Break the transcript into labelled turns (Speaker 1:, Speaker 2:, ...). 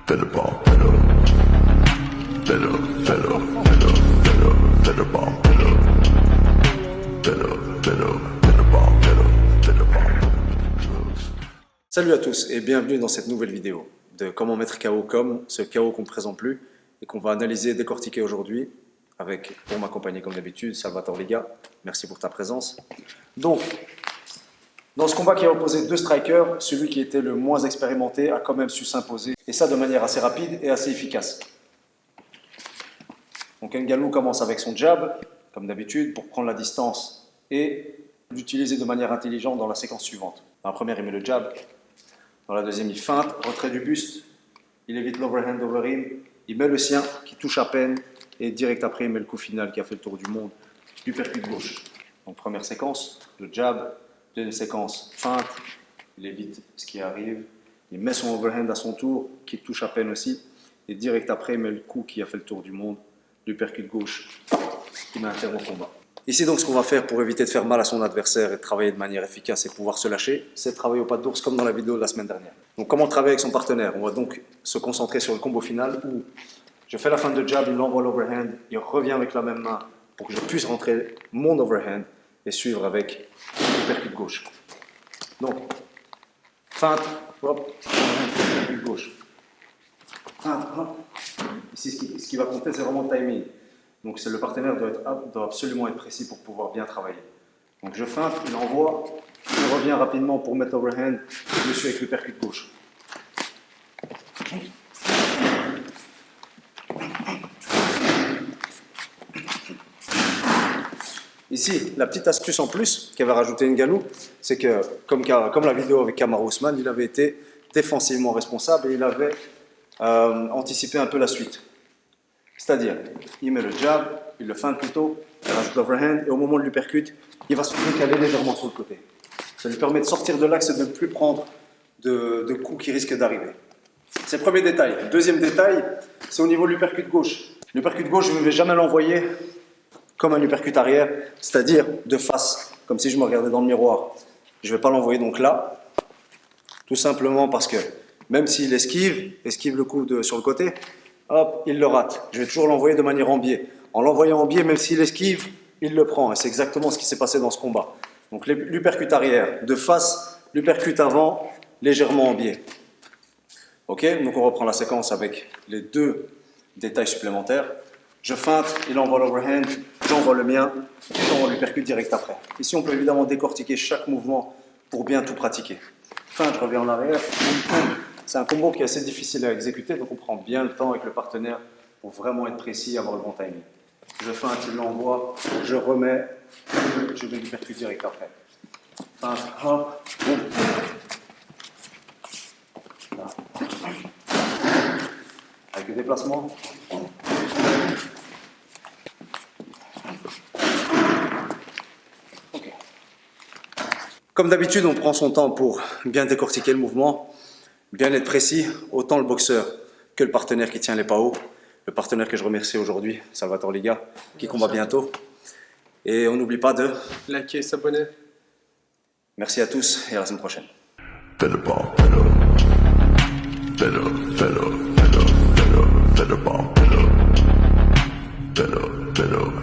Speaker 1: Better bomb, better. Better, better, better, better, better bomb, better. Better, better, better bomb, better, better bomb.
Speaker 2: Salut à tous et bienvenue dans cette nouvelle vidéo de comment mettre KO comme ce KO qu'on ne présente plus et qu'on va analyser et décortiquer aujourd'hui avec, pour m'accompagner comme d'habitude, Salvatore Liga. Merci pour ta présence. Donc, dans ce combat qui a opposé deux strikers, celui qui était le moins expérimenté a quand même su s'imposer et ça de manière assez rapide et assez efficace. Donc Ngannou commence avec son jab, comme d'habitude, pour prendre la distance et l'utiliser de manière intelligente dans la séquence suivante. Dans la première, il met le jab. Dans la deuxième, il feinte, retrait du buste. Il évite l'overhand over-in. Il met le sien, qui touche à peine. Et direct après, il met le coup final qui a fait le tour du monde, du percute gauche. Donc première séquence, le jab. Deuxième séquence, feinte. Il évite ce qui arrive. Il met son overhand à son tour, qui touche à peine aussi. Et direct après, il met le coup qui a fait le tour du monde, du percute gauche, qui met un terme au combat. Ici donc ce qu'on va faire pour éviter de faire mal à son adversaire et de travailler de manière efficace et pouvoir se lâcher, c'est de travailler au pas d'ours comme dans la vidéo de la semaine dernière. Donc comment travailler avec son partenaire? On va donc se concentrer sur le combo final où je fais la feinte de jab, il envoie l'overhand, il revient avec la même main pour que je puisse rentrer mon overhand et suivre avec le percute gauche. Donc, feinte, hop, percute gauche. Feinte, hop. Ici ce qui va compter c'est vraiment le timing. Donc le partenaire doit absolument être précis pour pouvoir bien travailler. Donc je feinte, il envoie, il revient rapidement pour mettre l'overhand, je suis avec le percute gauche. Ici, la petite astuce en plus qu'avait rajouté Ngannou, c'est que comme la vidéo avec Kamaru Usman, il avait été défensivement responsable et il avait anticipé un peu la suite. C'est-à-dire, il met le jab, il le feinte plutôt, il rajoute l'overhand et au moment de l'uppercut, il va se décaler légèrement sur le côté. Ça lui permet de sortir de l'axe et de ne plus prendre de coups qui risquent d'arriver. C'est le premier détail. Le deuxième détail, c'est au niveau de l'uppercut gauche. L'uppercut gauche, je ne vais jamais l'envoyer comme un uppercut arrière, c'est-à-dire de face, comme si je me regardais dans le miroir. Je ne vais pas l'envoyer donc là, tout simplement parce que même s'il esquive le coup sur le côté, hop, il le rate. Je vais toujours l'envoyer de manière en biais. En l'envoyant en biais, même s'il esquive, il le prend. Et c'est exactement ce qui s'est passé dans ce combat. Donc l'uppercut arrière, de face, l'uppercut avant, légèrement en biais. Ok, donc on reprend la séquence avec les deux détails supplémentaires. Je feinte, il envoie l'overhand, j'envoie le mien, j'envoie l'uppercut direct après. Ici, on peut évidemment décortiquer chaque mouvement pour bien tout pratiquer. Feinte, je reviens en arrière, c'est un combo qui est assez difficile à exécuter, donc on prend bien le temps avec le partenaire pour vraiment être précis et avoir le bon timing. Je feinte, il l'envoie, je remets, je mets l'uppercut direct après. Feinte, hop, boum. Là. Avec le déplacement. Okay. Comme d'habitude, on prend son temps pour bien décortiquer le mouvement, bien être précis, autant le boxeur que le partenaire qui tient les pas hauts. Le partenaire que je remercie aujourd'hui, Salvatore Liga, qui combat bientôt. Et on n'oublie pas de
Speaker 3: liker et s'abonner.
Speaker 2: Merci à tous et à la semaine prochaine.
Speaker 1: Better bomb, better. Better, better, better, better, better bomb, better. Better, better.